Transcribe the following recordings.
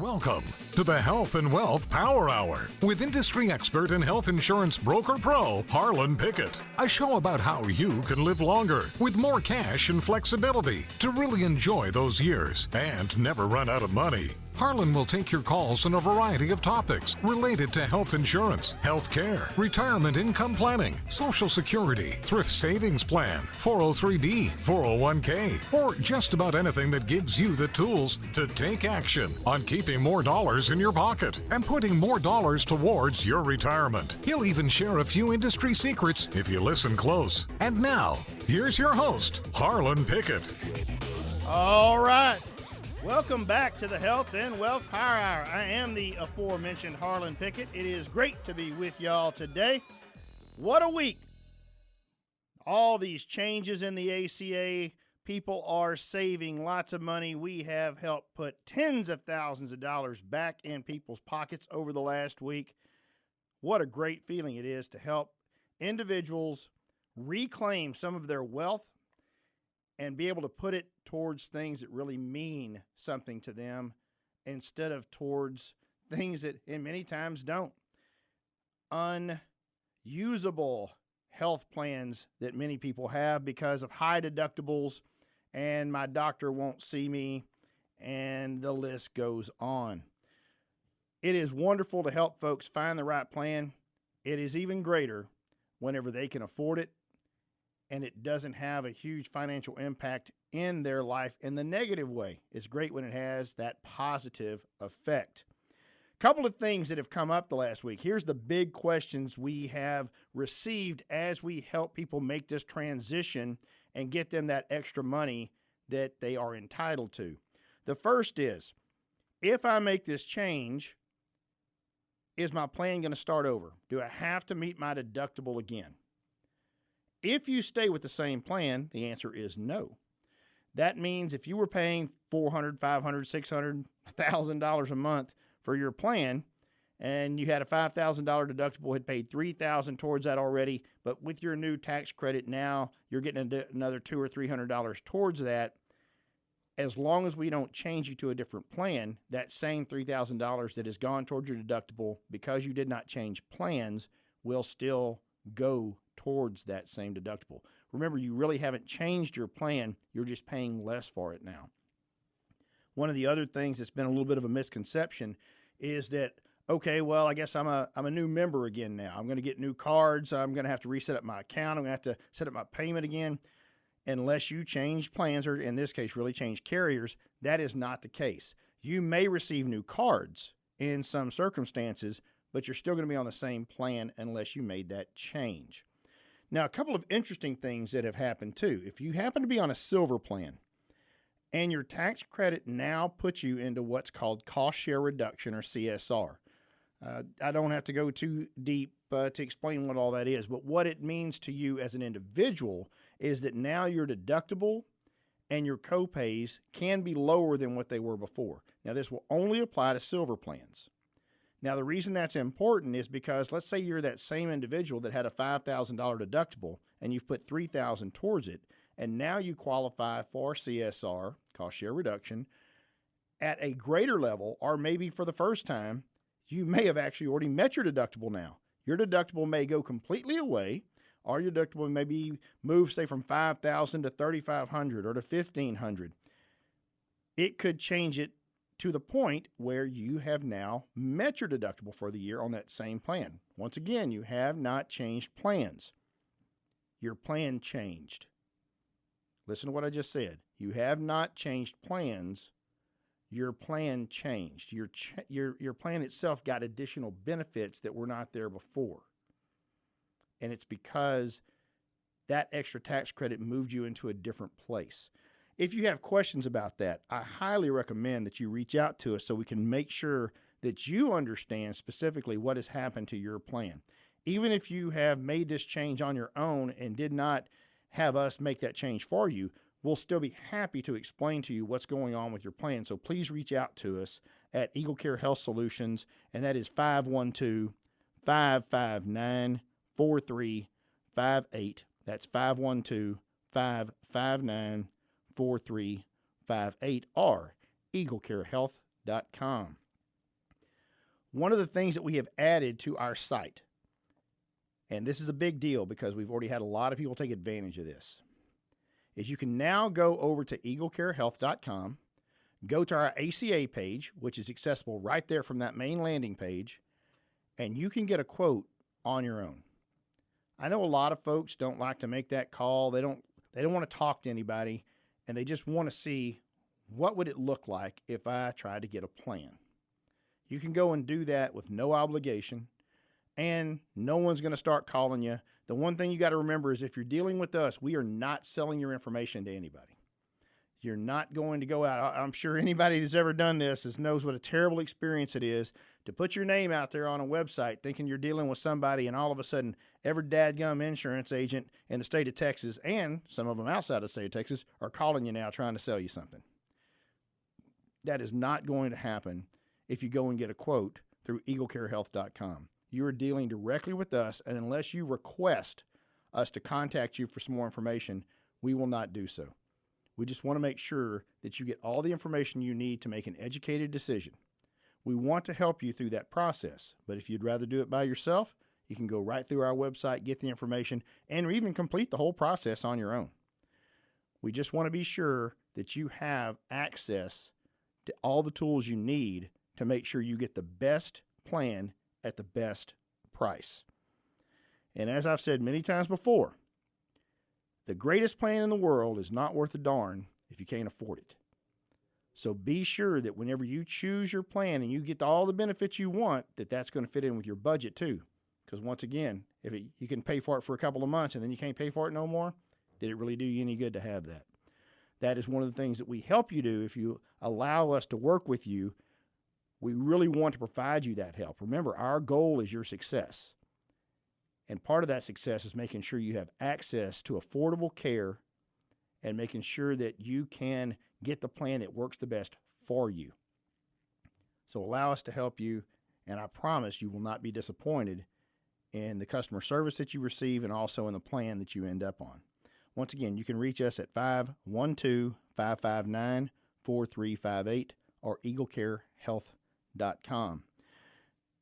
Welcome to the Health and Wealth Power Hour with industry expert and health insurance broker pro, Harlon Pickett. A show about how you can live longer with more cash and flexibility to really enjoy those years and never run out of money. Harlon will take your calls on a variety of topics related to health insurance, health care, retirement income planning, Social Security, thrift savings plan, 403b, 401k, or just about anything that gives you the tools to take action on keeping more dollars in your pocket and putting more dollars towards your retirement. He'll even share a few industry secrets if you listen close. And now, here's your host, Harlon Pickett. All right. Welcome back to the Health and Wealth Power Hour. I am the aforementioned Harlon Pickett. It is great to be with y'all today. What a week. All these changes in the ACA. People are saving lots of money. We have helped put tens of thousands of dollars back in people's pockets over the last week. What a great feeling it is to help individuals reclaim some of their wealth and be able to put it towards things that really mean something to them instead of towards things that in many times don't. Unusable health plans that many people have because of high deductibles and my doctor won't see me, and the list goes on. It is wonderful to help folks find the right plan. It is even greater whenever they can afford it and it doesn't have a huge financial impact in their life in the negative way. It's great when it has that positive effect. A couple of things that have come up the last week. Here's the big questions we have received as we help people make this transition and get them that extra money that they are entitled to. The first is, if I make this change, is my plan going to start over? Do I have to meet my deductible again? If you stay with the same plan, the answer is no. That means if you were paying $400, $500, $600, $1,000 a month for your plan, and you had a $5,000 deductible, had paid $3,000 towards that already, but with your new tax credit now, you're getting another $200 or $300 towards that. As long as we don't change you to a different plan, that same $3,000 that has gone towards your deductible because you did not change plans will still go towards that same deductible. Remember, you really haven't changed your plan. You're just paying less for it now. One of the other things that's been a little bit of a misconception is that, okay, well, I guess I'm a new member again now. I'm going to get new cards. I'm going to have to reset up my account. I'm going to have to set up my payment again. Unless you change plans, or in this case, really change carriers, that is not the case. You may receive new cards in some circumstances, but you're still going to be on the same plan unless you made that change. Now, a couple of interesting things that have happened too. If you happen to be on a silver plan and your tax credit now puts you into what's called cost share reduction, or CSR. I don't have to go too deep to explain what all that is, but what it means to you as an individual is that now your deductible and your copays can be lower than what they were before. Now, this will only apply to silver plans. Now, the reason that's important is because let's say you're that same individual that had a $5,000 deductible and you've put $3,000 towards it, and now you qualify for CSR, cost share reduction, at a greater level, or maybe for the first time, you may have actually already met your deductible now. Your deductible may go completely away, or your deductible may be moved, say, from $5,000 to $3,500 or to $1,500. It could change it to the point where you have now met your deductible for the year on that same plan. Once again, you have not changed plans. Your plan changed. Listen to what I just said. You have not changed plans. Your plan changed. Your plan itself got additional benefits that were not there before. And it's because that extra tax credit moved you into a different place. If you have questions about that, I highly recommend that you reach out to us so we can make sure that you understand specifically what has happened to your plan. Even if you have made this change on your own and did not have us make that change for you, we'll still be happy to explain to you what's going on with your plan. So please reach out to us at Eagle Care Health Solutions, and that is 512-559-4358. That's 512-559-4358, or eaglecarehealth.com. One of the things that we have added to our site, and this is a big deal because we've already had a lot of people take advantage of this, is you can now go over to eaglecarehealth.com, go to our ACA page, which is accessible right there from that main landing page, and you can get a quote on your own. I know a lot of folks don't like to make that call. They don't want to talk to anybody, and they just want to see what would it look like if I tried to get a plan. You can go and do that with no obligation, and no one's going to start calling you. The one thing you got to remember is if you're dealing with us, we are not selling your information to anybody. You're not going to go out. I'm sure anybody that's ever done this knows what a terrible experience it is to put your name out there on a website thinking you're dealing with somebody, and all of a sudden every dadgum insurance agent in the state of Texas, and some of them outside the state of Texas, are calling you now trying to sell you something. That is not going to happen if you go and get a quote through eaglecarehealth.com. You are dealing directly with us, and unless you request us to contact you for some more information, we will not do so. We just want to make sure that you get all the information you need to make an educated decision. We want to help you through that process, but if you'd rather do it by yourself, you can go right through our website, get the information, and even complete the whole process on your own. We just want to be sure that you have access to all the tools you need to make sure you get the best plan at the best price. And as I've said many times before, the greatest plan in the world is not worth a darn if you can't afford it. So be sure that whenever you choose your plan and you get all the benefits you want, that's going to fit in with your budget too. Because once again, you can pay for it for a couple of months and then you can't pay for it no more, did it really do you any good to have that? That is one of the things that we help you do if you allow us to work with you. We really want to provide you that help. Remember, our goal is your success. And part of that success is making sure you have access to affordable care and making sure that you can get the plan that works the best for you. So allow us to help you, and I promise you will not be disappointed in the customer service that you receive and also in the plan that you end up on. Once again, you can reach us at 512-559-4358 or eaglecarehealth.com.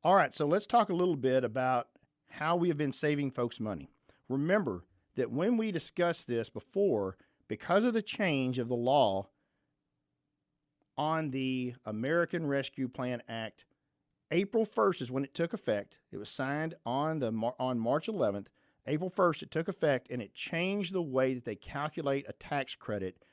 All right, so let's talk a little bit about how we have been saving folks money. Remember that when we discussed this before, because of the change of the law on the American Rescue Plan Act, April 1st is when it took effect. It was signed on March 11th. April 1st, it took effect, and it changed the way that they calculate a tax credit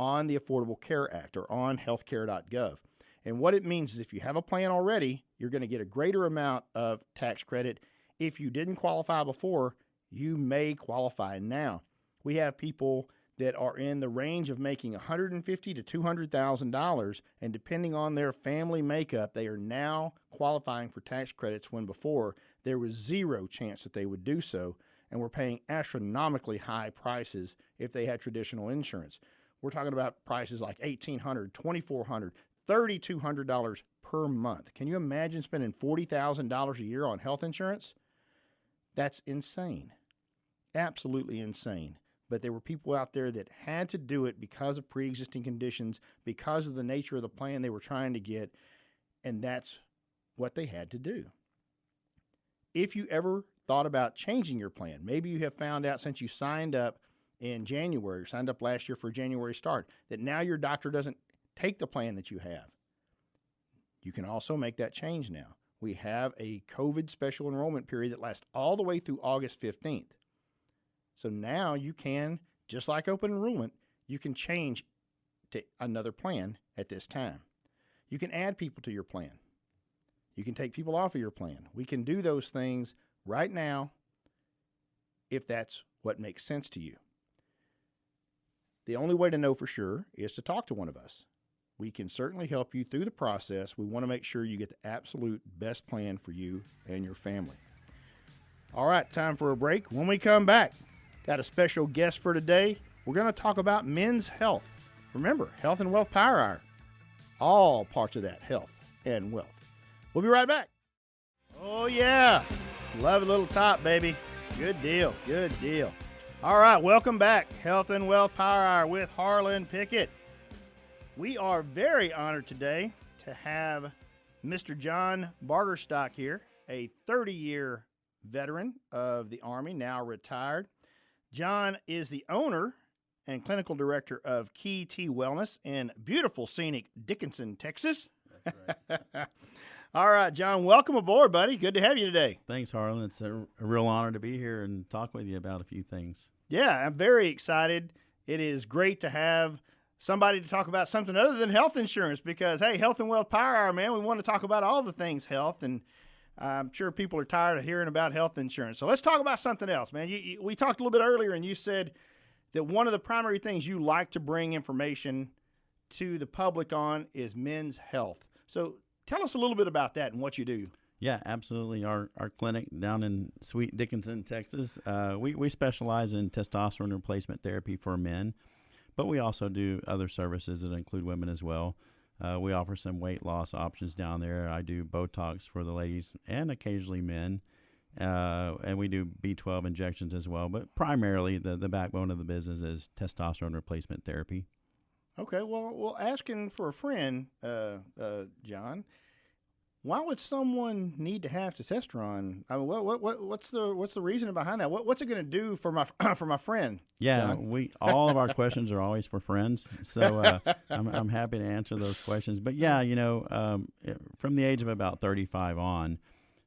on the Affordable Care Act or on healthcare.gov. And what it means is if you have a plan already, you're going to get a greater amount of tax credit. If you didn't qualify before, you may qualify now. We have people that are in the range of making $150,000 to $200,000, and depending on their family makeup, they are now qualifying for tax credits when before there was zero chance that they would do so, and we're paying astronomically high prices if they had traditional insurance. We're talking about prices like $1,800, $2,400, $3,200 per month. Can you imagine spending $40,000 a year on health insurance? That's insane. Absolutely insane. But there were people out there that had to do it because of pre-existing conditions, because of the nature of the plan they were trying to get, and that's what they had to do. If you ever thought about changing your plan, maybe you have found out since you signed up in January, or signed up last year for a January start, that now your doctor doesn't take the plan that you have. You can also make that change now. We have a COVID special enrollment period that lasts all the way through August 15th. So now you can, just like open enrollment, you can change to another plan at this time. You can add people to your plan. You can take people off of your plan. We can do those things right now if that's what makes sense to you. The only way to know for sure is to talk to one of us. We can certainly help you through the process. We want to make sure you get the absolute best plan for you and your family. All right, time for a break. When we come back, got a special guest for today. We're going to talk about men's health. Remember, Health and Wealth Power Hour. All parts of that, health and wealth. We'll be right back. Oh, yeah. Love a little top, baby. Good deal. Good deal. All right, welcome back. Health and Wealth Power Hour with Harlon Pickett. We are very honored today to have Mr. John Bargerstock here, a 30-year veteran of the Army, now retired. John is the owner and clinical director of Key T Wellness in beautiful, scenic Dickinson, Texas. That's right. All right, John, welcome aboard, buddy. Good to have you today. Thanks, Harlan. It's a real honor to be here and talk with you about a few things. Yeah, I'm very excited. It is great to have somebody to talk about something other than health insurance because, hey, Health and Wealth Power Hour, man, we want to talk about all the things health, and I'm sure people are tired of hearing about health insurance. So let's talk about something else, man. We talked a little bit earlier, and you said that one of the primary things you like to bring information to the public on is men's health. So tell us a little bit about that and what you do. Yeah, absolutely. Our clinic down in sweet Dickinson, Texas, we specialize in testosterone replacement therapy for men, but we also do other services that include women as well. We offer some weight loss options down there. I do Botox for the ladies and occasionally men, and we do B12 injections as well. But primarily, the backbone of the business is testosterone replacement therapy. Okay, well, asking for a friend, John, why would someone need to have testosterone? I mean, what's the reason behind that? What's it going to do for my friend? Yeah, John? all of our questions are always for friends, so I'm happy to answer those questions. But yeah, from the age of about 35 on,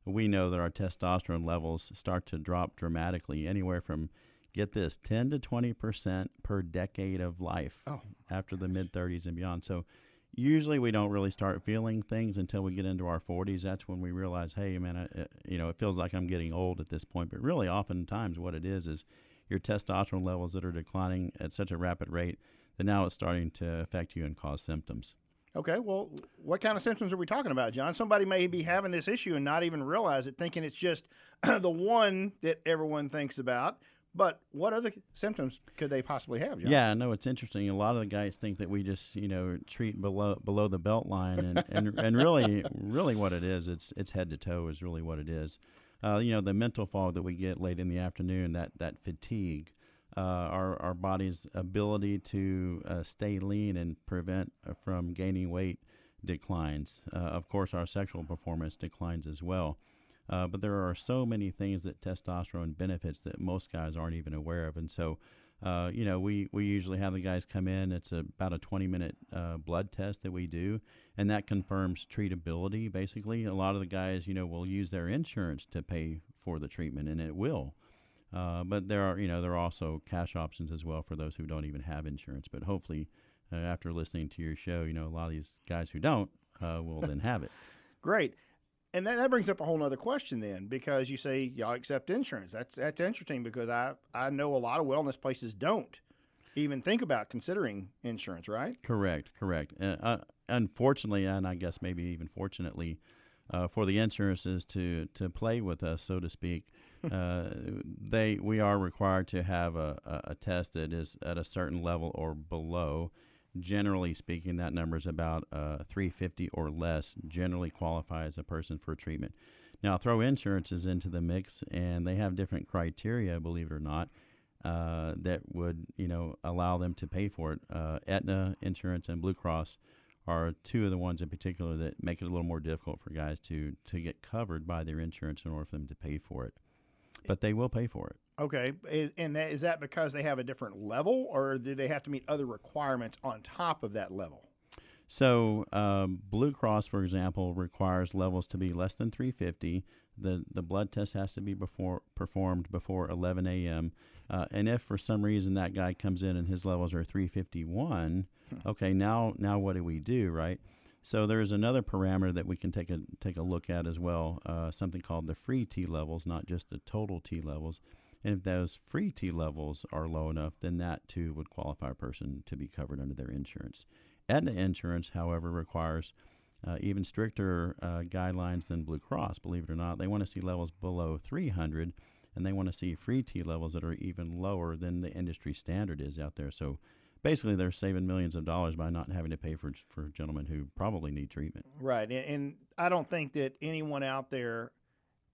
we know that our testosterone levels start to drop dramatically, anywhere from, get this, 10 to 20% per decade of life after the mid-30s and beyond. So usually we don't really start feeling things until we get into our 40s. That's when we realize, hey, man, it feels like I'm getting old at this point. But really, oftentimes what it is your testosterone levels that are declining at such a rapid rate that now it's starting to affect you and cause symptoms. Okay, well, what kind of symptoms are we talking about, John? Somebody may be having this issue and not even realize it, thinking it's just the one that everyone thinks about. But what other symptoms could they possibly have, John? Yeah, no, it's interesting. A lot of the guys think that we just, treat below the belt line, and really what it is, it's head to toe is really what it is. The mental fog that we get late in the afternoon, that fatigue, our body's ability to stay lean and prevent from gaining weight declines. Of course, our sexual performance declines as well. But there are so many things that testosterone benefits that most guys aren't even aware of. And so, we usually have the guys come in. It's about a 20-minute blood test that we do, and that confirms treatability, basically. A lot of the guys, will use their insurance to pay for the treatment, and it will. But there are also cash options as well for those who don't even have insurance. But hopefully, after listening to your show, a lot of these guys who don't will then have it. Great. And that brings up a whole other question then, because you say y'all accept insurance. That's interesting because I know a lot of wellness places don't even think about considering insurance, right? Correct. Unfortunately, and I guess maybe even fortunately, for the insurances to play with us, so to speak, we are required to have a test that is at a certain level or below. Generally speaking, that number is about 350 or less, generally qualify as a person for treatment. Now, throw insurances into the mix, and they have different criteria, believe it or not, that would allow them to pay for it. Aetna Insurance and Blue Cross are two of the ones in particular that make it a little more difficult for guys to get covered by their insurance in order for them to pay for it. But they will pay for it. Okay, and is that because they have a different level, or do they have to meet other requirements on top of that level? So Blue Cross, for example, requires levels to be less than 350. The blood test has to be performed before 11 a.m. And if for some reason that guy comes in and his levels are 351, okay, now what do we do, right? So there's another parameter that we can take a look at as well, something called the free T levels, not just the total T levels. And if those free T levels are low enough, then that too would qualify a person to be covered under their insurance. Aetna insurance, however, requires even stricter guidelines than Blue Cross, believe it or not. They want to see levels below 300, and they want to see free T levels that are even lower than the industry standard is out there. So basically, they're saving millions of dollars by not having to pay for gentlemen who probably need treatment. Right, and I don't think that anyone out there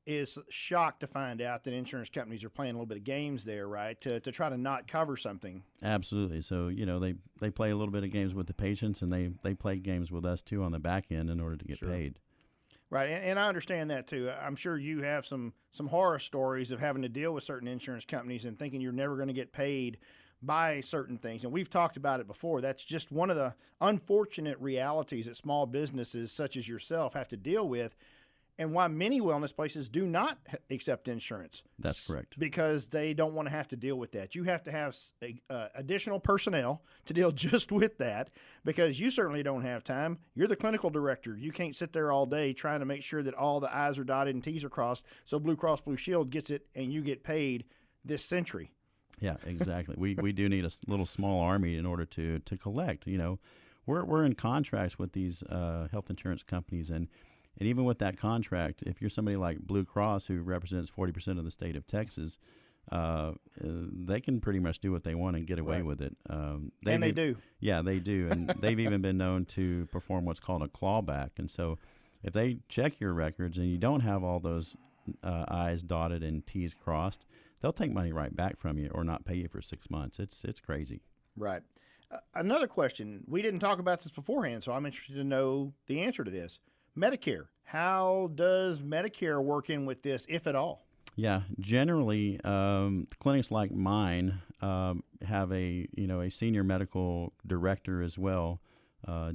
is shocked to find out that insurance companies are playing a little bit of games there, right, to try to not cover something. Absolutely. So, they play a little bit of games with the patients, and they play games with us, too, on the back end in order to get paid. Right, and I understand that too. I'm sure you have some horror stories of having to deal with certain insurance companies and thinking you're never going to get paid by certain things. And we've talked about it before. That's just one of the unfortunate realities that small businesses such as yourself have to deal with, and why many wellness places do not accept insurance. That's correct. Because they don't want to have to deal with that. You have to have additional personnel to deal just with that, because you certainly don't have time. You're the clinical director. You can't sit there all day trying to make sure that all the I's are dotted and T's are crossed so Blue Cross Blue Shield gets it and you get paid this century. Yeah, exactly. we do need a little small army in order to collect. We're in contracts with these health insurance companies, and even with that contract, if you're somebody like Blue Cross, who represents 40% of the state of Texas, they can pretty much do what they want and get away with it. And they do. Yeah, they do. And they've even been known to perform what's called a clawback. And so if they check your records and you don't have all those I's dotted and T's crossed, they'll take money right back from you or not pay you for 6 months. It's crazy. Right. Another question. We didn't talk about this beforehand, so I'm interested to know the answer to this. Medicare. How does Medicare work in with this, if at all? Yeah, generally, clinics like mine have a senior medical director as well,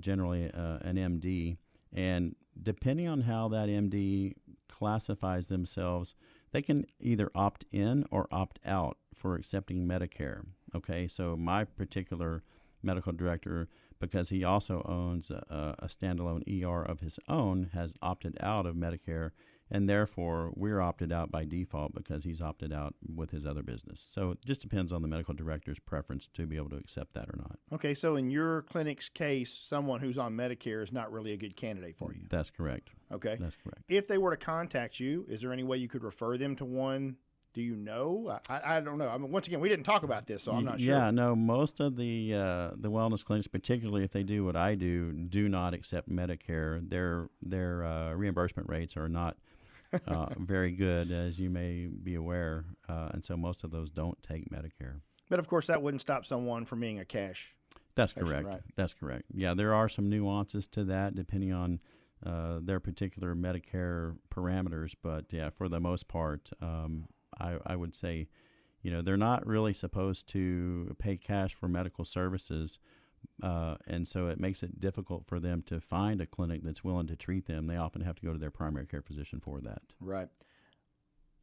generally an MD, and depending on how that MD classifies themselves, they can either opt in or opt out for accepting Medicare. Okay, so my particular medical director, because he also owns a standalone ER of his own, has opted out of Medicare, and therefore we're opted out by default because he's opted out with his other business. So it just depends on the medical director's preference to be able to accept that or not. Okay, so in your clinic's case, someone who's on Medicare is not really a good candidate for you. That's correct. Okay. That's correct. If they were to contact you, is there any way you could refer them to one? Do you know? I don't know. I mean, once again, we didn't talk about this, so I'm not sure. Yeah, no, most of the wellness clinics, particularly if they do what I do not accept Medicare. Their reimbursement rates are not very good, as you may be aware, and so most of those don't take Medicare. But, of course, that wouldn't stop someone from being a cash. That's correct. Right? That's correct. Yeah, there are some nuances to that depending on their particular Medicare parameters, but, yeah, for the most part, I would say, they're not really supposed to pay cash for medical services, and so it makes it difficult for them to find a clinic that's willing to treat them. They often have to go to their primary care physician for that. Right.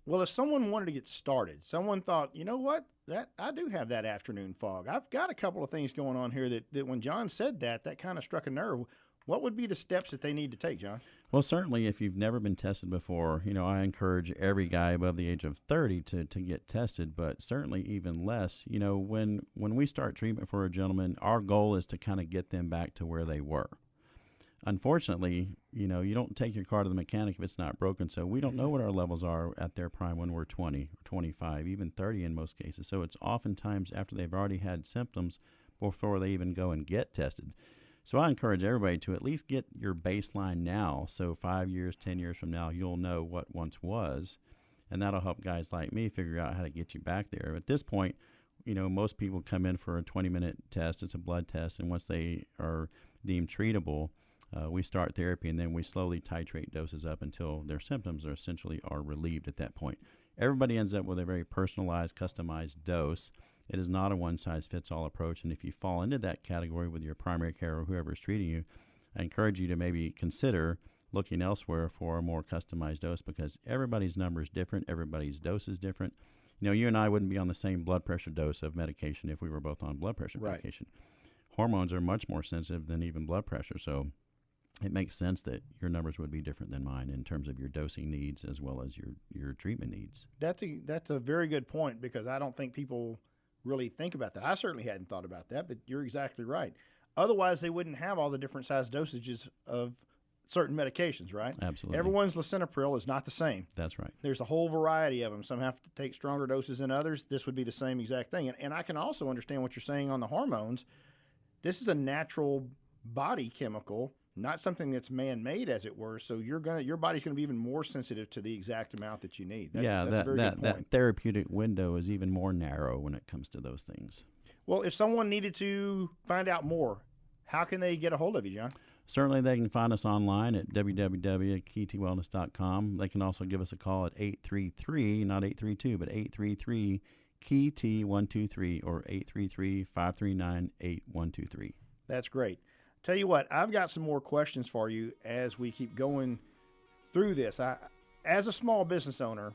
Well, if someone wanted to get started, someone thought, you know what, that I do have that afternoon fog. I've got a couple of things going on here that when John said that kind of struck a nerve. What would be the steps that they need to take, John? Well, certainly if you've never been tested before, I encourage every guy above the age of 30 to get tested, but certainly even less. When we start treatment for a gentleman, our goal is to kind of get them back to where they were. Unfortunately, you don't take your car to the mechanic if it's not broken, so we don't know what our levels are at their prime when we're 20 or 25, even 30 in most cases. So it's oftentimes after they've already had symptoms before they even go and get tested. So I encourage everybody to at least get your baseline now. So 5 years, 10 years from now, you'll know what once was. And that'll help guys like me figure out how to get you back there. At this point, most people come in for a 20-minute test. It's a blood test. And once they are deemed treatable, we start therapy, and then we slowly titrate doses up until their symptoms are essentially relieved at that point. Everybody ends up with a very personalized, customized dose. It is not a one-size-fits-all approach, and if you fall into that category with your primary care or whoever is treating you, I encourage you to maybe consider looking elsewhere for a more customized dose, because everybody's number is different, everybody's dose is different. You and I wouldn't be on the same blood pressure dose of medication if we were both on blood pressure medication. Hormones are much more sensitive than even blood pressure, so it makes sense that your numbers would be different than mine in terms of your dosing needs as well as your treatment needs. That's a very good point, because I don't think people really think about that. I certainly hadn't thought about that, but you're exactly right. Otherwise, they wouldn't have all the different size dosages of certain medications, right? Absolutely. Everyone's lisinopril is not the same. That's right. There's a whole variety of them. Some have to take stronger doses than others. This would be the same exact thing. And I can also understand what you're saying on the hormones. This is a natural body chemical, not something that's man-made, as it were. So your body's going to be even more sensitive to the exact amount that you need. That's a very good point. That therapeutic window is even more narrow when it comes to those things. Well, if someone needed to find out more, how can they get a hold of you, John? Certainly, they can find us online at www.keytwellness.com. They can also give us a call at 833, not 832, but 833-KEY-T123 or 833-539-8123. That's great. Tell you what, I've got some more questions for you as we keep going through this. As a small business owner,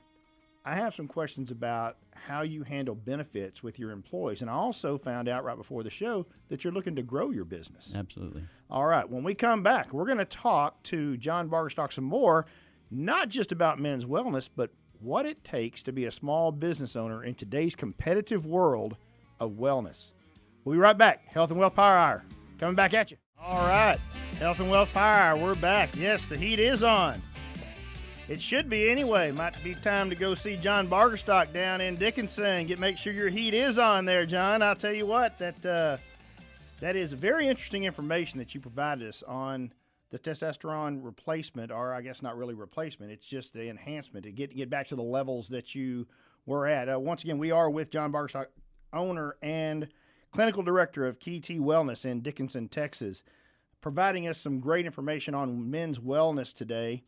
I have some questions about how you handle benefits with your employees. And I also found out right before the show that you're looking to grow your business. Absolutely. All right. When we come back, we're going to talk to John Bargerstock some more, not just about men's wellness, but what it takes to be a small business owner in today's competitive world of wellness. We'll be right back. Health and Wealth Power Hour coming back at you. All right. Health and Wealth Power Hour. We're back. Yes, the heat is on. It should be anyway. Might be time to go see John Bargerstock down in Dickinson. Make sure your heat is on there, John. I'll tell you what, that is very interesting information that you provided us on the testosterone replacement, or I guess not really replacement. It's just the enhancement to get back to the levels that you were at. Once again, we are with John Bargerstock, owner and clinical director of KT Wellness in Dickinson, Texas, providing us some great information on men's wellness today.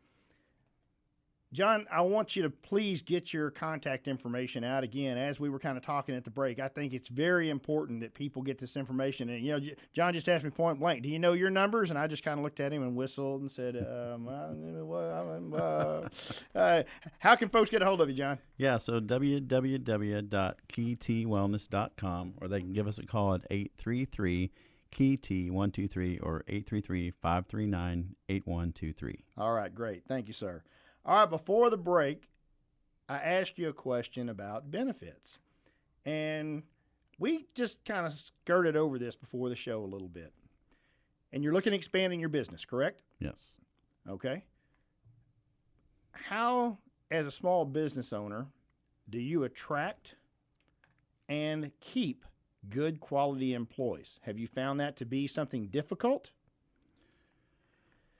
John, I want you to please get your contact information out again. As we were kind of talking at the break, I think it's very important that people get this information. And, John just asked me point blank, do you know your numbers? And I just kind of looked at him and whistled and said, how can folks get a hold of you, John? Yeah, so www.keytwellness.com, or they can give us a call at 833-KEY-T123 or 833-539-8123. All right, great. Thank you, sir. All right, before the break, I asked you a question about benefits. And we just kind of skirted over this before the show a little bit. And you're looking at expanding your business, correct? Yes. Okay. How, as a small business owner, do you attract and keep good quality employees? Have you found that to be something difficult?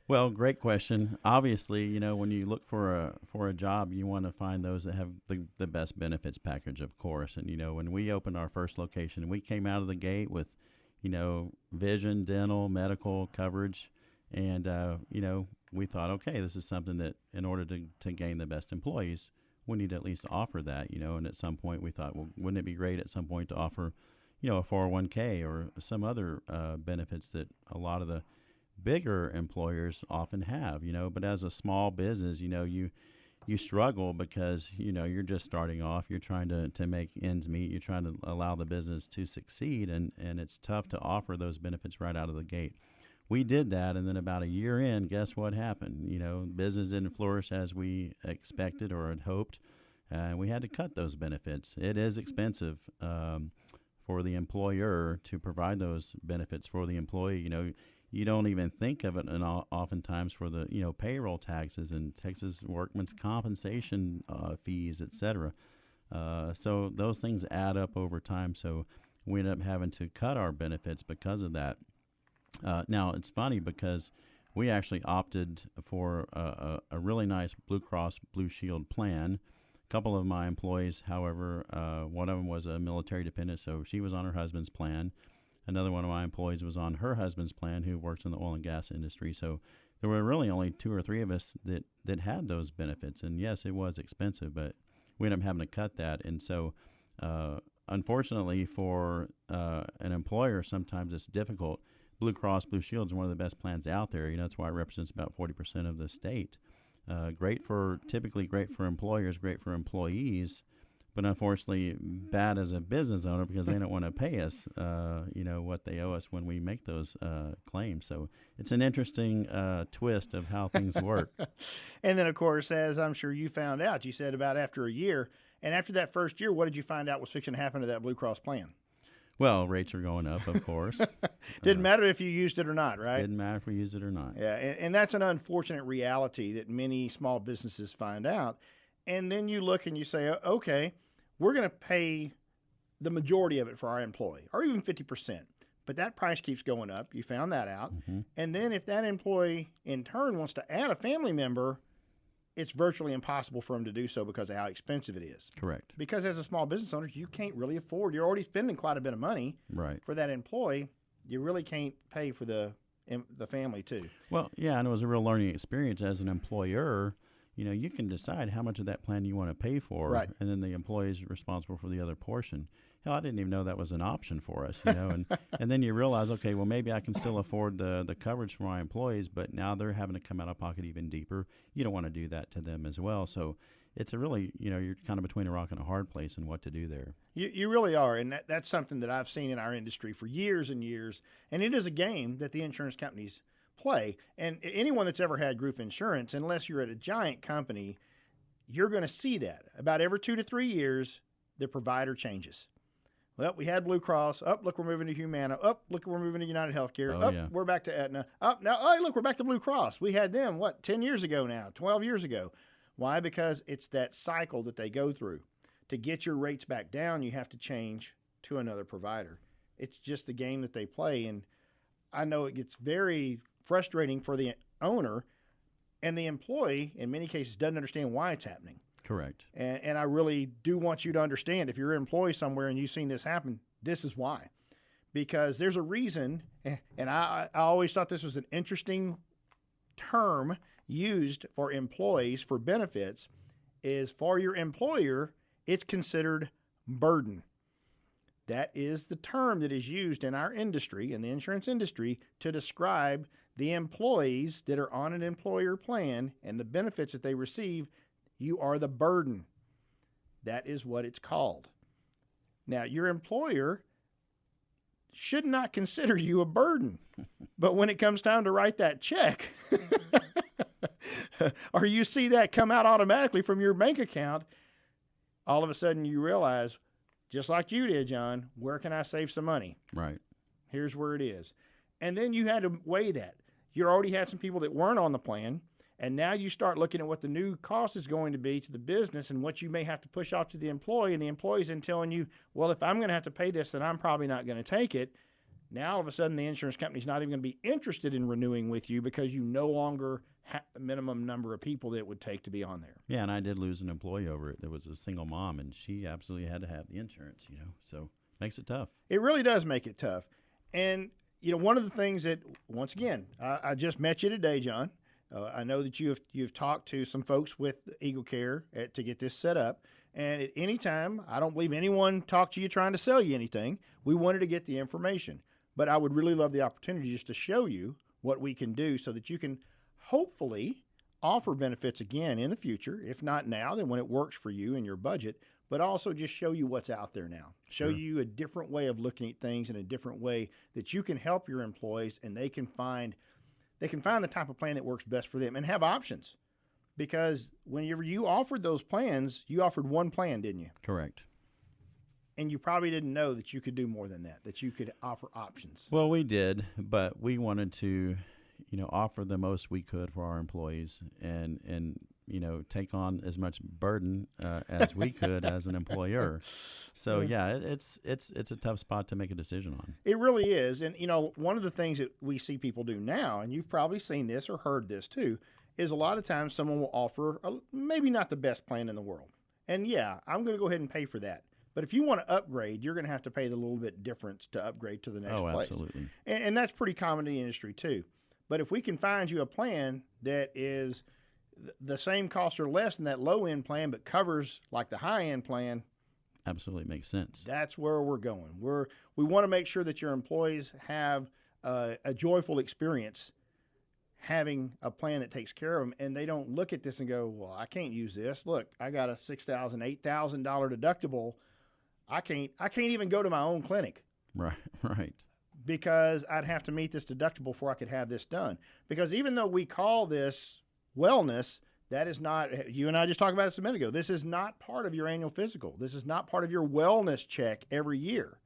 Well, great question. Obviously, when you look for a job, you want to find those that have the best benefits package, of course. And, when we opened our first location, we came out of the gate with, vision, dental, medical coverage. And, we thought, okay, this is something that in order to gain the best employees, we need to at least offer that, And at some point we thought, well, wouldn't it be great at some point to offer, a 401k or some other benefits that a lot of the bigger employers often have, but as a small business, you struggle because, you're just starting off, you're trying to make ends meet, you're trying to allow the business to succeed, and it's tough to offer those benefits right out of the gate. We did that, and then about a year in, guess what happened? Business didn't flourish as we expected or had hoped, and we had to cut those benefits. It is expensive for the employer to provide those benefits for the employee. You don't even think of it, and oftentimes for the payroll taxes and Texas workman's compensation fees, etc. So those things add up over time. So we end up having to cut our benefits because of that. Now it's funny because we actually opted for a really nice Blue Cross Blue Shield plan. A couple of my employees, however, one of them was a military dependent, so she was on her husband's plan. Another one of my employees was on her husband's plan who works in the oil and gas industry. So there were really only 2 or 3 of us that had those benefits. And yes, it was expensive, but we ended up having to cut that. And so unfortunately for an employer, sometimes it's difficult. Blue Cross Blue Shield is one of the best plans out there. That's why it represents about 40% of the state. Typically great for employers, great for employees. But unfortunately, bad as a business owner because they don't want to pay us, what they owe us when we make those claims. So it's an interesting twist of how things work. And then, of course, as I'm sure you found out, you said about after a year. And after that first year, what did you find out was fixing to happen to that Blue Cross plan? Well, rates are going up, of course. Didn't matter if you used it or not, right? Didn't matter if we used it or not. Yeah, and that's an unfortunate reality that many small businesses find out. And then you look and you say, okay, we're going to pay the majority of it for our employee, or even 50%. But that price keeps going up. You found that out. Mm-hmm. And then if that employee, in turn, wants to add a family member, it's virtually impossible for them to do so because of how expensive it is. Correct. Because as a small business owner, you can't really afford. You're already spending quite a bit of money right. for that employee. You really can't pay for the the family too. Well, yeah, and it was a real learning experience as an employer. You can decide how much of that plan you want to pay for, Right. and then the employee is responsible for the other portion. Hell, I didn't even know that was an option for us, and then you realize, okay, well, maybe I can still afford the coverage for my employees, but now they're having to come out of pocket even deeper. You don't want to do that to them as well. So it's a really, you're kind of between a rock and a hard place and what to do there. You really are, and that's something that I've seen in our industry for years and years, and it is a game that the insurance companies play. And anyone that's ever had group insurance, unless you're at a giant company, you're going to see that. About every 2 to 3 years, the provider changes. Well, we had Blue Cross. Look, we're moving to Humana. Look, we're moving to United Healthcare. Yeah. We're back to Aetna. Now, look, we're back to Blue Cross. We had them, 10 years ago now, 12 years ago. Why? Because it's that cycle that they go through. To get your rates back down, you have to change to another provider. It's just the game that they play, and I know it gets very frustrating for the owner, and the employee, in many cases, doesn't understand why it's happening. Correct. And I really do want you to understand, if you're an employee somewhere and you've seen this happen, this is why. Because there's a reason, and I always thought this was an interesting term used for employees for benefits, is for your employer, it's considered burden. That is the term that is used in our industry, in the insurance industry, to describe the employees that are on an employer plan and the benefits that they receive. You are the burden. That is what it's called. Now, your employer should not consider you a burden. But when it comes time to write that check, or you see that come out automatically from your bank account, all of a sudden you realize, just like you did, John, where can I save some money? Right. Here's where it is. And then you had to weigh that. You already had some people that weren't on the plan, and now you start looking at what the new cost is going to be to the business and what you may have to push off to the employee, and the employee's then telling you, well, if I'm going to have to pay this, then I'm probably not going to take it. Now, all of a sudden, the insurance company's not even going to be interested in renewing with you because you no longer have the minimum number of people that it would take to be on there. Yeah, and I did lose an employee over it. There was a single mom, and she absolutely had to have the insurance, so makes it tough. It really does make it tough. And, one of the things that, once again, I just met you today, John. I know that you've talked to some folks with Eagle Care to get this set up. And at any time, I don't believe anyone talked to you trying to sell you anything. We wanted to get the information. But I would really love the opportunity just to show you what we can do so that you can hopefully offer benefits again in the future. If not now, then when it works for you and your budget, but also just show you what's out there now. Show you a different way of looking at things in a different way that you can help your employees and they can find the type of plan that works best for them and have options. Because whenever you offered those plans, you offered one plan, didn't you? Correct. And you probably didn't know that you could do more than that you could offer options. Well, we did, but we wanted to, offer the most we could for our employees and take on as much burden as we could as an employer. So, it's a tough spot to make a decision on. It really is. And, one of the things that we see people do now, and you've probably seen this or heard this too, is a lot of times someone will offer maybe not the best plan in the world. And, I'm going to go ahead and pay for that. But if you want to upgrade, you're going to have to pay the little bit difference to upgrade to the next place. Absolutely. And that's pretty common in the industry too. But if we can find you a plan that is the same cost or less than that low-end plan but covers like the high-end plan, absolutely makes sense. That's where we're going. We want to make sure that your employees have a joyful experience having a plan that takes care of them, and they don't look at this and go, well, I can't use this. Look, I got a $6,000, $8,000 deductible. I can't even go to my own clinic. Right. Because I'd have to meet this deductible before I could have this done. Because even though we call this wellness, that is not, you and I just talked about this a minute ago, this is not part of your annual physical. This is not part of your wellness check every year.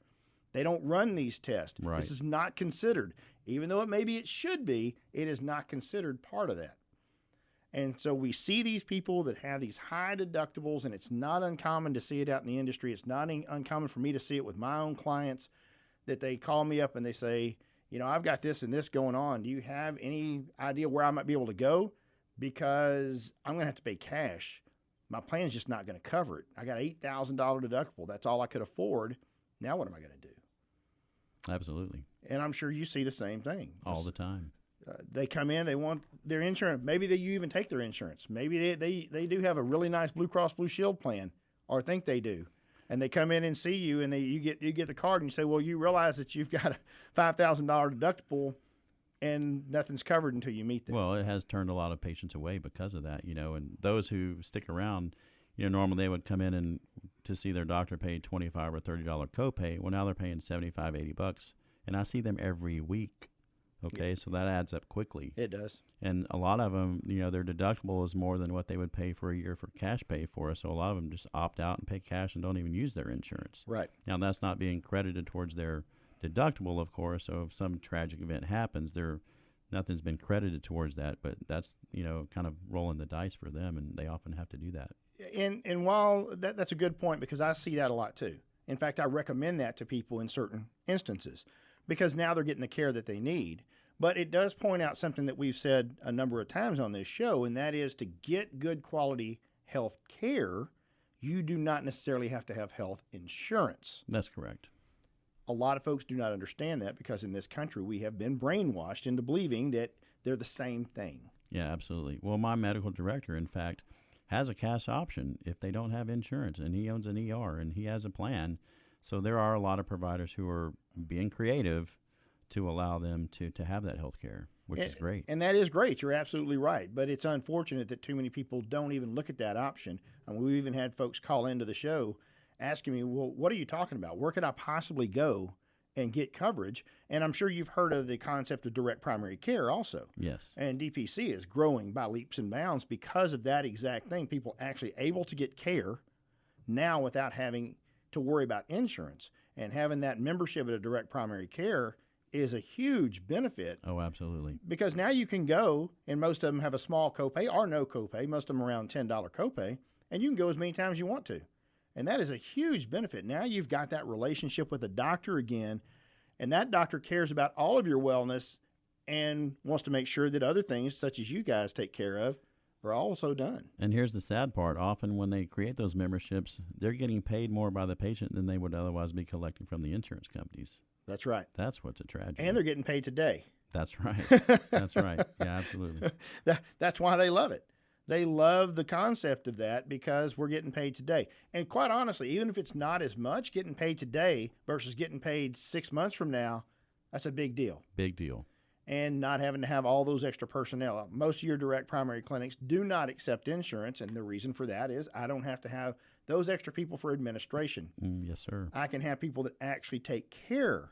They don't run these tests. Right. This is not considered. Even though it should be, it is not considered part of that. And so we see these people that have these high deductibles, and it's not uncommon to see it out in the industry. It's not uncommon for me to see it with my own clients, that they call me up and they say, I've got this and this going on. Do you have any idea where I might be able to go? Because I'm going to have to pay cash. My plan's just not going to cover it. I got an $8,000 deductible. That's all I could afford. Now what am I going to do? Absolutely. And I'm sure you see the same thing. All the time. They come in, they want their insurance. Maybe you even take their insurance. Maybe they do have a really nice Blue Cross Blue Shield plan, or think they do. And they come in and see you, and you get the card, and you say, well, you realize that you've got a $5,000 deductible, and nothing's covered until you meet them. Well, it has turned a lot of patients away because of that, and those who stick around, normally they would come in and to see their doctor pay $25 or $30 copay. Well, now they're paying $75, $80, and I see them every week. Okay, so that adds up quickly. It does. And a lot of them, their deductible is more than what they would pay for a year for cash pay for us. So a lot of them just opt out and pay cash and don't even use their insurance. Right. Now, that's not being credited towards their deductible, of course. So if some tragic event happens, nothing's been credited towards that. But that's, kind of rolling the dice for them, and they often have to do that. And while that's a good point, because I see that a lot too. In fact, I recommend that to people in certain instances, because now they're getting the care that they need. But it does point out something that we've said a number of times on this show, and that is, to get good quality health care, you do not necessarily have to have health insurance. That's correct. A lot of folks do not understand that, because in this country we have been brainwashed into believing that they're the same thing. Yeah, absolutely. Well, my medical director, in fact, has a cash option if they don't have insurance, and he owns an ER, and he has a plan. So there are a lot of providers who are being creative to allow them to have that health care, which is great. And that is great. You're absolutely right. But it's unfortunate that too many people don't even look at that option. And we've even had folks call into the show asking me, well, what are you talking about? Where could I possibly go and get coverage? And I'm sure you've heard of the concept of direct primary care also. Yes. And DPC is growing by leaps and bounds because of that exact thing. People actually able to get care now without having to worry about insurance. And having that membership at a direct primary care is a huge benefit. Oh, absolutely. Because now you can go, and most of them have a small copay or no copay, most of them around $10 copay, and you can go as many times as you want to. And that is a huge benefit. Now you've got that relationship with a doctor again, and that doctor cares about all of your wellness and wants to make sure that other things, such as you guys take care of, are also done. And here's the sad part. Often when they create those memberships, they're getting paid more by the patient than they would otherwise be collecting from the insurance companies. That's right. That's what's a tragedy. And they're getting paid today. That's right. That's right. Yeah, absolutely. That's why they love it. They love the concept of that, because we're getting paid today. And quite honestly, even if it's not as much, getting paid today versus getting paid 6 months from now, that's a big deal. Big deal. And not having to have all those extra personnel. Most of your direct primary clinics do not accept insurance, and the reason for that is I don't have to have those extra people for administration. Yes, sir. I can have people that actually take care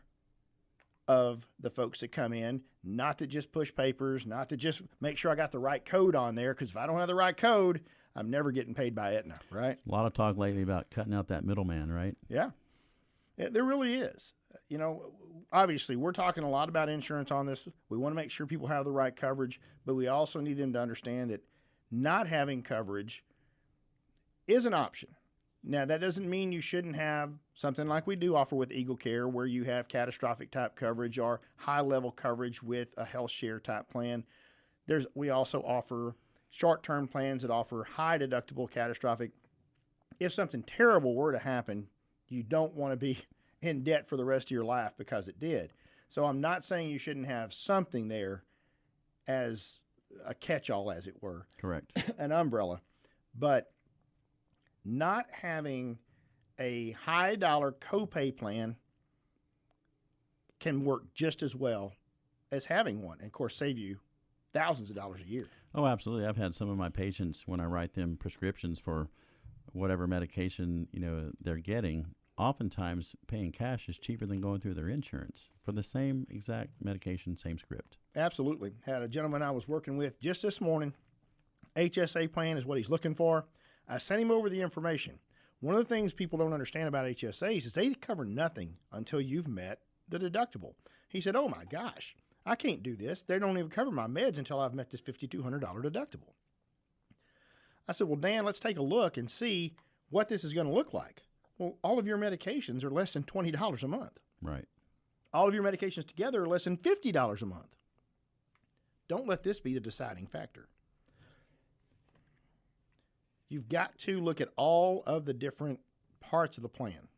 of the folks that come in, not to just push papers, not to just make sure I got the right code on there, because if I don't have the right code, I'm never getting paid by Aetna, right? A lot of talk lately about cutting out that middleman, right? Yeah, there really is. Obviously, we're talking a lot about insurance on this. We want to make sure people have the right coverage, but we also need them to understand that not having coverage is an option. Now, that doesn't mean you shouldn't have something like we do offer with Eagle Care, where you have catastrophic type coverage or high level coverage with a health share type plan. We also offer short-term plans that offer high deductible catastrophic. If something terrible were to happen, you don't want to be in debt for the rest of your life because it did. So I'm not saying you shouldn't have something there as a catch-all, as it were. Correct. An umbrella. But not having a high dollar copay plan can work just as well as having one, and of course save you thousands of dollars a year. Oh, absolutely. I've had some of my patients, when I write them prescriptions for whatever medication they're getting, oftentimes paying cash is cheaper than going through their insurance for the same exact medication, same script. Absolutely. Had a gentleman I was working with just this morning. HSA plan is what he's looking for. I sent him over the information. One of the things people don't understand about HSAs is they cover nothing until you've met the deductible. He said, oh my gosh, I can't do this. They don't even cover my meds until I've met this $5,200 deductible. I said, well, Dan, let's take a look and see what this is going to look like. Well, all of your medications are less than $20 a month. Right. All of your medications together are less than $50 a month. Don't let this be the deciding factor. You've got to look at all of the different parts of the plan.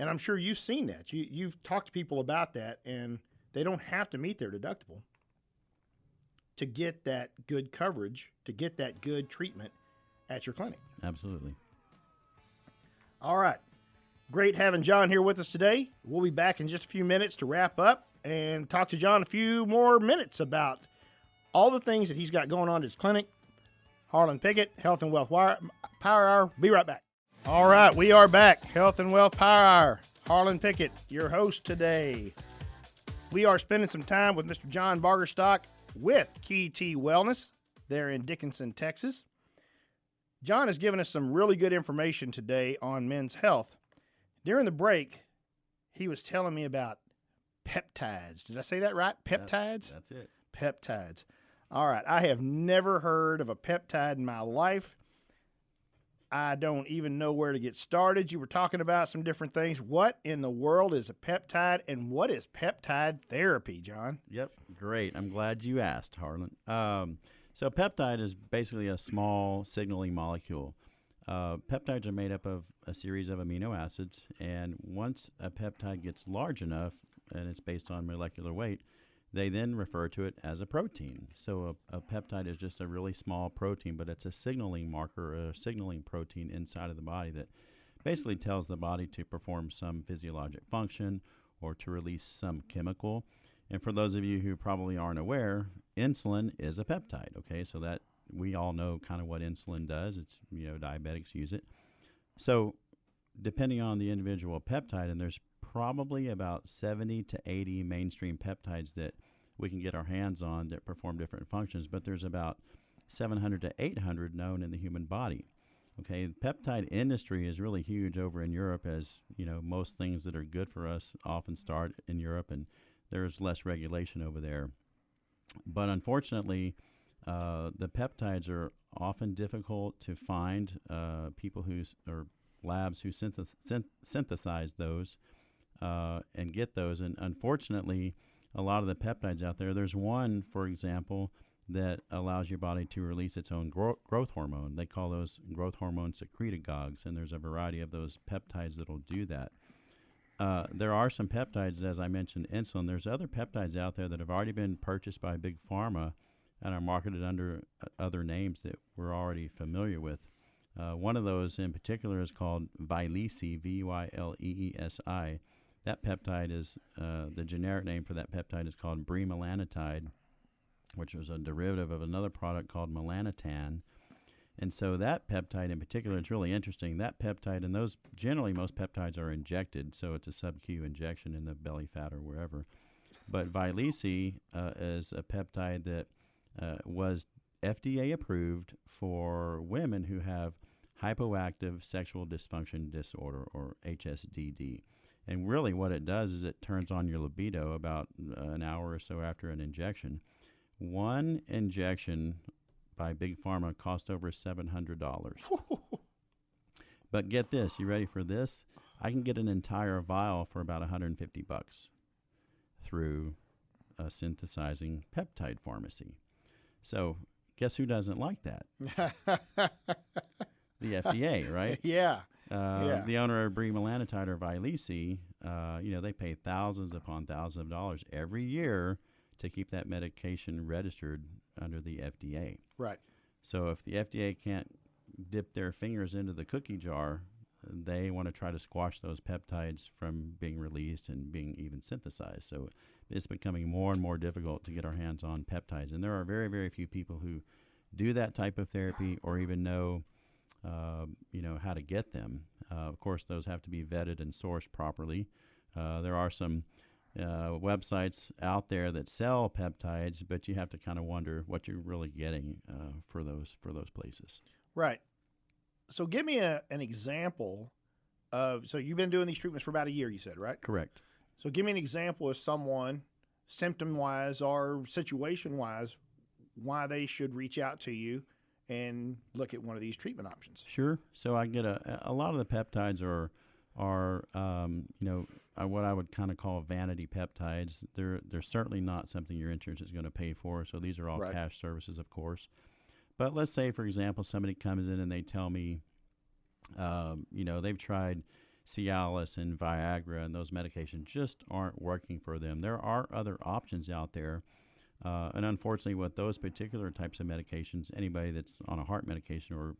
And I'm sure you've seen that. You've talked to people about that, and they don't have to meet their deductible to get that good coverage, to get that good treatment at your clinic. Absolutely. All right. Great having John here with us today. We'll be back in just a few minutes to wrap up and talk to John a few more minutes about all the things that he's got going on at his clinic. Harlon Pickett, Health and Wealth Power Hour. Be right back. All right, we are back. Health and Wealth Power Hour. Harlon Pickett, your host today. We are spending some time with Mr. John Bargerstock with Key T Wellness there in Dickinson, Texas. John has given us some really good information today on men's health. During the break, he was telling me about peptides. Did I say that right? Peptides? That's it. Peptides. All right. I have never heard of a peptide in my life. I don't even know where to get started. You were talking about some different things. What in the world is a peptide, and what is peptide therapy, John? Yep. Great. I'm glad you asked, Harlan. So peptide is basically a small signaling molecule. Peptides are made up of a series of amino acids, and once a peptide gets large enough, and it's based on molecular weight, they then refer to it as a protein. So a peptide is just a really small protein, but it's a signaling marker, or a signaling protein inside of the body that basically tells the body to perform some physiologic function or to release some chemical. And for those of you who probably aren't aware, insulin is a peptide, okay? So that we all know kind of what insulin does. It's, diabetics use it. So depending on the individual peptide, and there's probably about 70 to 80 mainstream peptides that we can get our hands on that perform different functions, but there's about 700 to 800 known in the human body. Okay, the peptide industry is really huge over in Europe, as most things that are good for us often start in Europe, and there's less regulation over there. But unfortunately, the peptides are often difficult to find. People or labs who synthesize those and get those. And unfortunately, a lot of the peptides out there's one, for example, that allows your body to release its own growth hormone. They call those growth hormone secretagogues, and there's a variety of those peptides that will do that. There are some peptides, as I mentioned, insulin. There's other peptides out there that have already been purchased by Big Pharma and are marketed under other names that we're already familiar with. One of those in particular is called Vyleesi, Vyleesi. That peptide is, the generic name for that peptide is called bremelanotide, which was a derivative of another product called melanotan. And so that peptide in particular, it's really interesting. That peptide, and those, generally most peptides are injected, so it's a sub-Q injection in the belly fat or wherever. But Vyleesi is a peptide that was FDA approved for women who have hypoactive sexual dysfunction disorder, or HSDD. And really what it does is it turns on your libido about an hour or so after an injection. One injection by Big Pharma cost over $700. But get this, you ready for this? I can get an entire vial for about $150 through a synthesizing peptide pharmacy. So guess who doesn't like that? The FDA, right? Yeah. The owner of bremelanotide or Vyleesi, they pay thousands upon thousands of dollars every year to keep that medication registered under the FDA. Right. So if the FDA can't dip their fingers into the cookie jar, they want to try to squash those peptides from being released and being even synthesized. So it's becoming more and more difficult to get our hands on peptides. And there are very, very few people who do that type of therapy or even know how to get them. Of course, those have to be vetted and sourced properly. There are some websites out there that sell peptides, but you have to kind of wonder what you're really getting for those places. Right. So give me an example of, so you've been doing these treatments for about a year, you said, right? Correct. So give me an example of someone, symptom-wise or situation-wise, why they should reach out to you and look at one of these treatment options. Sure. So I get a lot of the peptides are what I would kind of call vanity peptides. They're certainly not something your insurance is going to pay for. So these are all right. cash services, of course. But let's say, for example, somebody comes in and they tell me, they've tried Cialis and Viagra and those medications just aren't working for them. There are other options out there. And unfortunately, with those particular types of medications, anybody that's on a heart medication or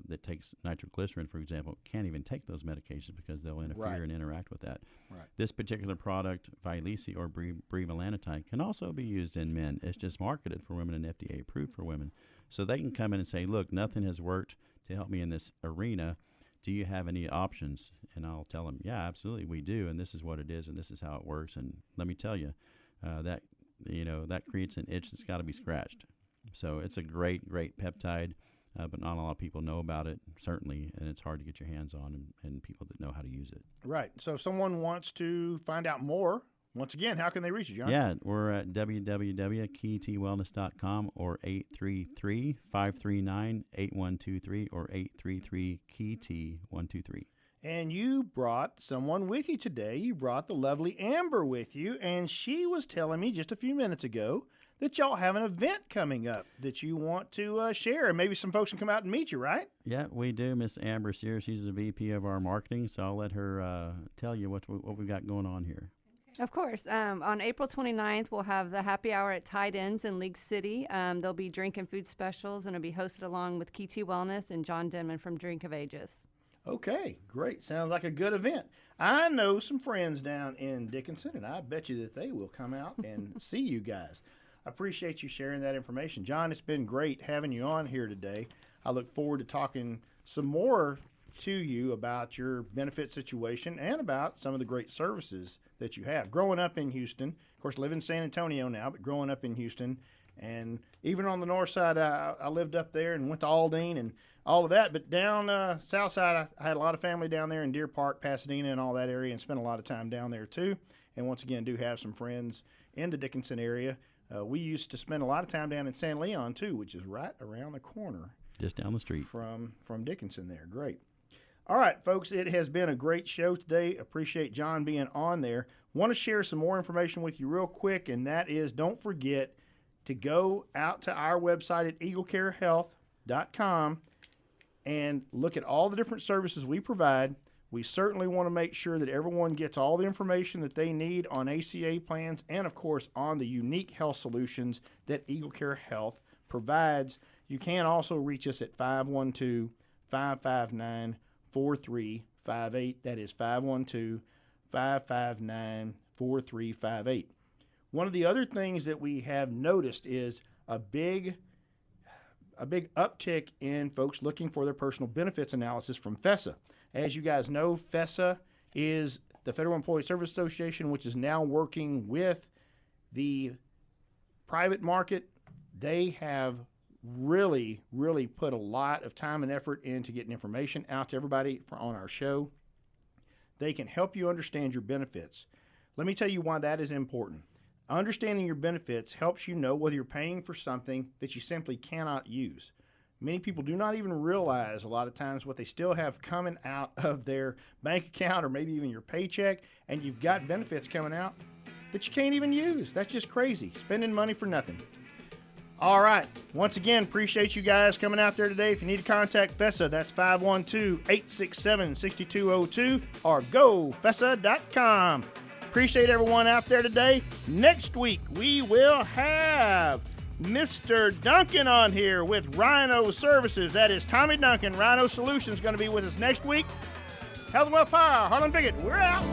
that takes nitroglycerin, for example, can't even take those medications because they'll interfere and interact with that. Right. This particular product, Vyleesi or bremelanotide, can also be used in men. It's just marketed for women and FDA approved for women. So they can come in and say, look, nothing has worked to help me in this arena. Do you have any options? And I'll tell them, yeah, absolutely, we do. And this is what it is, and this is how it works. And let me tell you, that creates an itch that's got to be scratched. So it's a great peptide, but not a lot of people know about it, certainly, and it's hard to get your hands on and people that know how to use it. Right. So if someone wants to find out more, once again, how can they reach you, John? Yeah, we're at www.keytwellness.com or 833-539-8123 or 833-KEYT123. And you brought someone with you today. You brought the lovely Amber with you, and she was telling me just a few minutes ago that y'all have an event coming up that you want to share, and maybe some folks can come out and meet you, right? Yeah, we do. Miss Amber's here. She's the VP of our marketing, so I'll let her tell you what we've got going on here. Of course. On April 29th, we'll have the happy hour at Tide Ends in League City. There'll be drink and food specials, and it'll be hosted along with KT Wellness and John Denman from Drink of Ages. Okay, great. Sounds like a good event. I know some friends down in Dickinson, and I bet you that they will come out and see you guys. I appreciate you sharing that information. John, it's been great having you on here today. I look forward to talking some more to you about your benefit situation and about some of the great services that you have. Growing up in Houston, of course, live in San Antonio now, but growing up in Houston, and even on the north side, I lived up there and went to Aldine and all of that. But down south side, I had a lot of family down there in Deer Park, Pasadena, and all that area, and spent a lot of time down there too. And once again, do have some friends in the Dickinson area. We used to spend a lot of time down in San Leon too, which is right around the corner. Just down the street. From Dickinson there. Great. All right, folks, it has been a great show today. Appreciate John being on there. Want to share some more information with you real quick, and that is don't forget to go out to our website at eaglecarehealth.com and look at all the different services we provide. We certainly want to make sure that everyone gets all the information that they need on ACA plans and, of course, on the unique health solutions that Eagle Care Health provides. You can also reach us at 512-559-4358. That is 512-559-4358. One of the other things that we have noticed is a big uptick in folks looking for their personal benefits analysis from FESA. As you guys know, FESA is the Federal Employee Service Association, which is now working with the private market. They have really put a lot of time and effort into getting information out to everybody on our show. They can help you understand your benefits. Let me tell you why that is important. Understanding your benefits helps you know whether you're paying for something that you simply cannot use. Many people do not even realize a lot of times what they still have coming out of their bank account or maybe even your paycheck, and you've got benefits coming out that you can't even use. That's just crazy. Spending money for nothing. All right. Once again, appreciate you guys coming out there today. If you need to contact FESA, that's 512-867-6202 or gofesa.com. Appreciate everyone out there today. Next week, we will have Mr. Duncan on here with Rhino Services. That is Tommy Duncan. Rhino Solutions going to be with us next week. Health and Wealth Power, Harlon Pickett. We're out.